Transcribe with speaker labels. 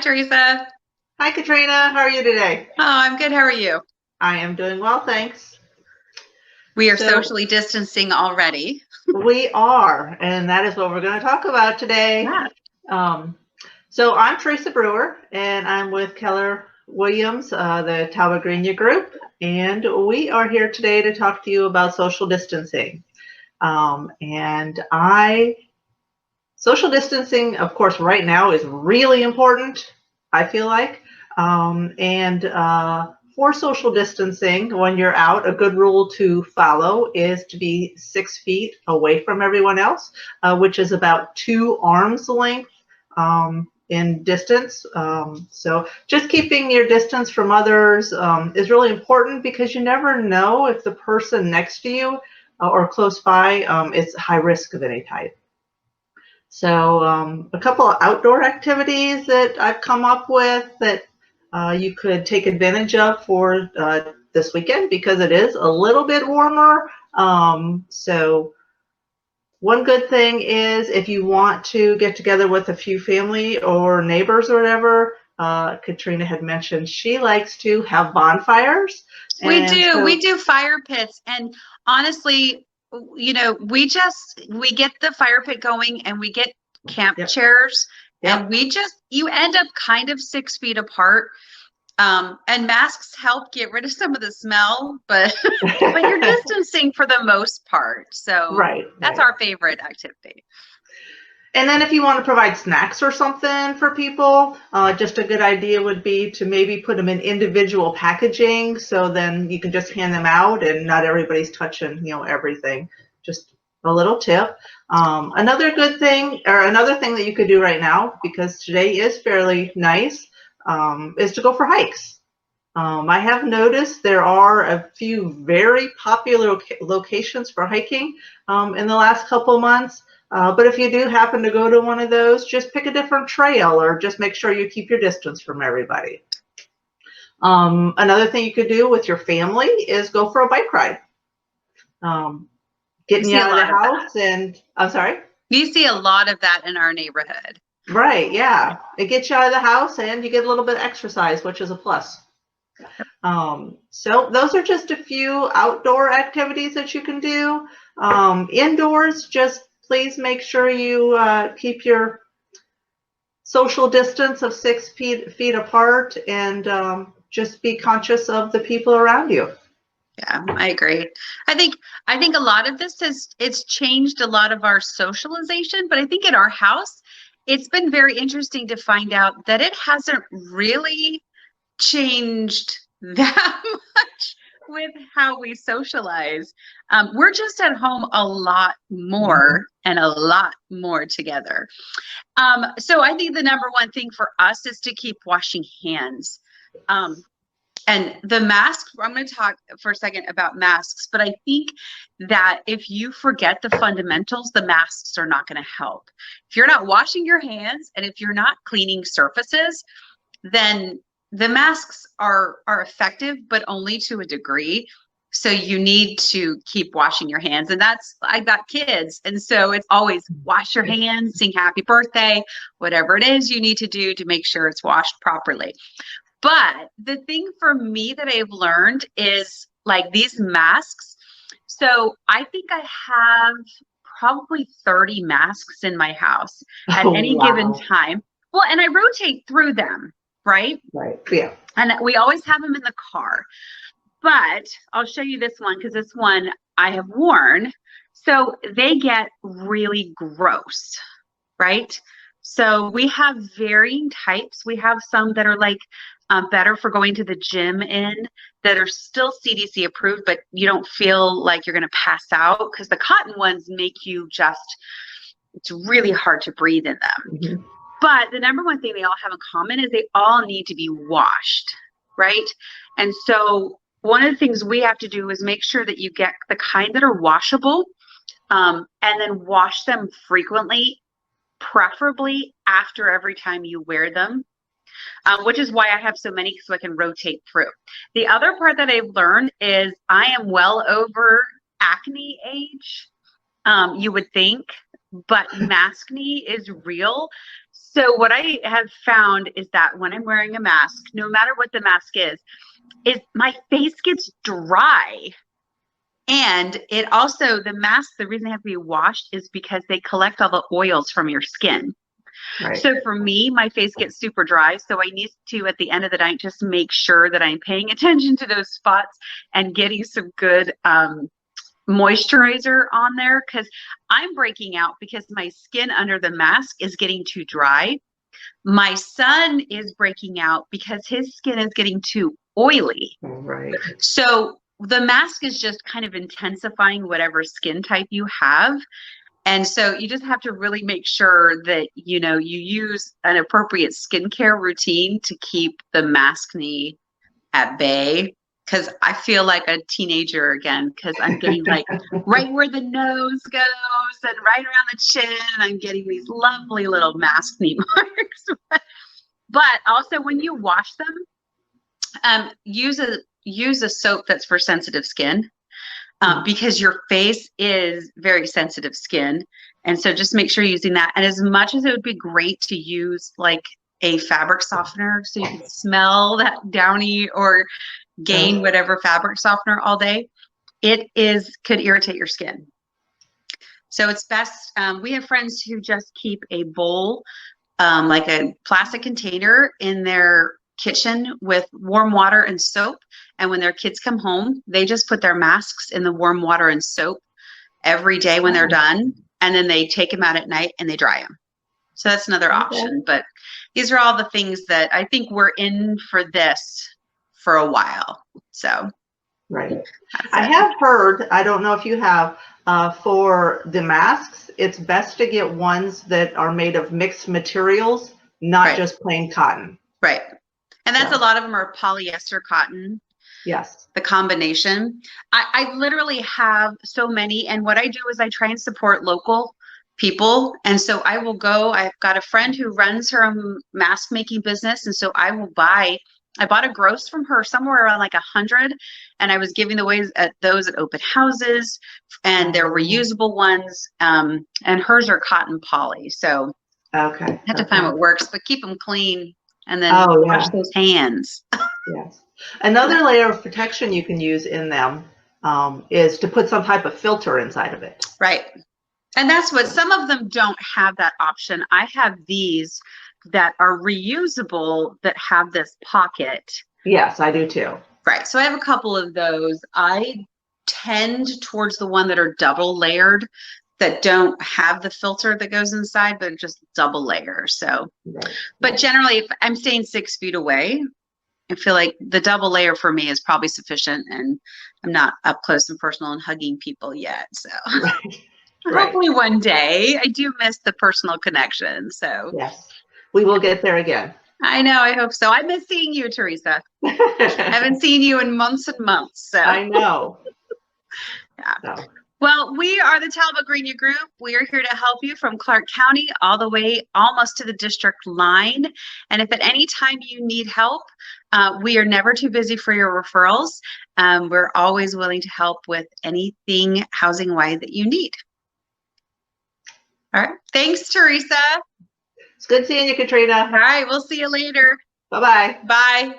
Speaker 1: Theresa.
Speaker 2: Hi, Katrina. How are you today?
Speaker 1: Oh, I'm good. How are you?
Speaker 2: I am doing well, thanks.
Speaker 1: We are
Speaker 2: So
Speaker 1: socially distancing already.
Speaker 2: we are, and that is what we're going to talk about today.
Speaker 1: Yeah.
Speaker 2: Um, so I'm Theresa Brewer, and I'm with Keller Williams, the Talbot Greenya group, and we are here today to talk to you about social distancing. And social distancing, of course, right now is really important, I feel like. And for social distancing, when you're out, a good rule to follow is to be 6 feet away from everyone else, which is about 2 arms length in distance. So just keeping your distance from others is really important because you never know if the person next to you or close by is high risk of any type. So a couple of outdoor activities that I've come up with that you could take advantage of for this weekend because it is a little bit warmer. So one good thing is if you want to get together with a few family or neighbors or whatever, Katrina had mentioned she likes to have bonfires.
Speaker 1: We
Speaker 2: And
Speaker 1: do.
Speaker 2: so,
Speaker 1: We do fire pits. And honestly, we get the fire pit going and we get camp
Speaker 2: yep,
Speaker 1: chairs and
Speaker 2: yep.
Speaker 1: you end up kind of 6 feet apart. And masks help get rid of some of the smell, but but you're distancing for the most part. So
Speaker 2: Right,
Speaker 1: that's
Speaker 2: right.
Speaker 1: our favorite activity.
Speaker 2: And then if you want to provide snacks or something for people, just a good idea would be to maybe put them in individual packaging so then you can just hand them out and not everybody's touching, everything. Just a little tip. Another good thing or another thing that you could do right now, because today is fairly nice, is to go for hikes. I have noticed there are a few very popular locations for hiking in the last couple months. But if you do happen to go to one of those, just pick a different trail or just make sure you keep your distance from everybody. Another thing you could do with your family is go for a bike ride.
Speaker 1: You
Speaker 2: Getting you
Speaker 1: see a
Speaker 2: out of the
Speaker 1: lot of that.
Speaker 2: house and, I'm sorry?
Speaker 1: You see a lot of that in our neighborhood.
Speaker 2: Right, yeah. It gets you out of the house and you get a little bit of exercise, which is a plus. So those are just a few outdoor activities that you can do. Indoors, just please make sure you keep your social distance of 6 feet apart and just be conscious of the people around you.
Speaker 1: Yeah, I agree. I think a lot of this it's changed a lot of our socialization, but I think in our house, it's been very interesting to find out that it hasn't really changed that much with how we socialize. We're just at home a lot more and a lot more together. So I think the number one thing for us is to keep washing hands. And the masks, I'm going to talk for a second about masks, but I think that if you forget the fundamentals, the masks are not going to help. If you're not washing your hands and if you're not cleaning surfaces, then the masks are effective, but only to a degree. So you need to keep washing your hands. And I've got kids. And so it's always wash your hands, sing happy birthday, whatever it is you need to do to make sure it's washed properly. But the thing for me that I've learned is like these masks. So I think I have probably 30 masks in my house at
Speaker 2: Oh,
Speaker 1: any given
Speaker 2: wow.
Speaker 1: time. Well, and I rotate through them, right?
Speaker 2: Right, yeah.
Speaker 1: And we always have them in the car. But I'll show you this one because this one I have worn. So they get really gross, right? So we have varying types. We have some that are like better for going to the gym in that are still CDC approved, but you don't feel like you're going to pass out because the cotton ones make you it's really hard to breathe in them.
Speaker 2: Mm-hmm.
Speaker 1: But the number one thing they all have in common is they all need to be washed, right? And so one of the things we have to do is make sure that you get the kind that are washable and then wash them frequently, preferably after every time you wear them, which is why I have so many so I can rotate through. The other part that I've learned is I am well over acne age. You would think but maskne is real. So what I have found is that when I'm wearing a mask, no matter what the mask is my face gets dry. And it also, the masks, the reason they have to be washed is because they collect all the oils from your skin.
Speaker 2: Right.
Speaker 1: So for me, my face gets super dry. So I need to, at the end of the night, just make sure that I'm paying attention to those spots and getting some good moisturizer on there, because I'm breaking out because my skin under the mask is getting too dry. My son is breaking out because his skin is getting too oily.
Speaker 2: Right.
Speaker 1: So the mask is just kind of intensifying whatever skin type you have. And so you just have to really make sure that, you know, you use an appropriate skincare routine to keep the maskne at bay. Because I feel like a teenager again, because I'm getting like right where the nose goes and right around the chin. And I'm getting these lovely little maskne marks. But also when you wash them, use a soap that's for sensitive skin. Because your face is very sensitive skin. And so just make sure you're using that. And as much as it would be great to use like a fabric softener so you can smell that downy or gain whatever fabric softener all day, could irritate your skin. So it's best, we have friends who just keep a bowl, like a plastic container in their kitchen with warm water and soap. And when their kids come home, they just put their masks in the warm water and soap every day when they're done. And then they take them out at night and they dry them. So that's another option. But these are all the things that I think we're in for this for a while. So.
Speaker 2: Right. I have heard, I don't know if you have, for the masks, it's best to get ones that are made of mixed materials, not just plain cotton.
Speaker 1: Right. And that's a lot of them are polyester cotton.
Speaker 2: Yes.
Speaker 1: The combination. I literally have so many. And what I do is I try and support local people. And so I will go, I've got a friend who runs her own mask making business. And so I bought a gross from her somewhere around like 100. And I was giving away those at open houses, and they're reusable ones. And hers are cotton poly. So I have to find what works, but keep them clean and then wash those hands.
Speaker 2: Yes. Another layer of protection you can use in them is to put some type of filter inside of it.
Speaker 1: Right. And that's what some of them don't have that option. I have these that are reusable that have this pocket.
Speaker 2: Yes, I do too.
Speaker 1: Right. So I have a couple of those. I tend towards the one that are double layered, that don't have the filter that goes inside, but just double layer. So, but generally, if I'm staying 6 feet away, I feel like the double layer for me is probably sufficient, and I'm not up close and personal and hugging people yet. So hopefully one day. I do miss the personal connection. So
Speaker 2: yes, we will get there again.
Speaker 1: I know. I hope so. I miss seeing you, Theresa. I haven't seen you in months and months. So
Speaker 2: I know.
Speaker 1: Yeah. So. Well, we are the Talbot Greenya Group. We are here to help you from Clark County all the way almost to the district line. And if at any time you need help, we are never too busy for your referrals. We're always willing to help with anything housing-wise that you need. All right. Thanks, Theresa.
Speaker 2: It's good seeing you, Katrina.
Speaker 1: All right. We'll see you later.
Speaker 2: Bye-bye.
Speaker 1: Bye.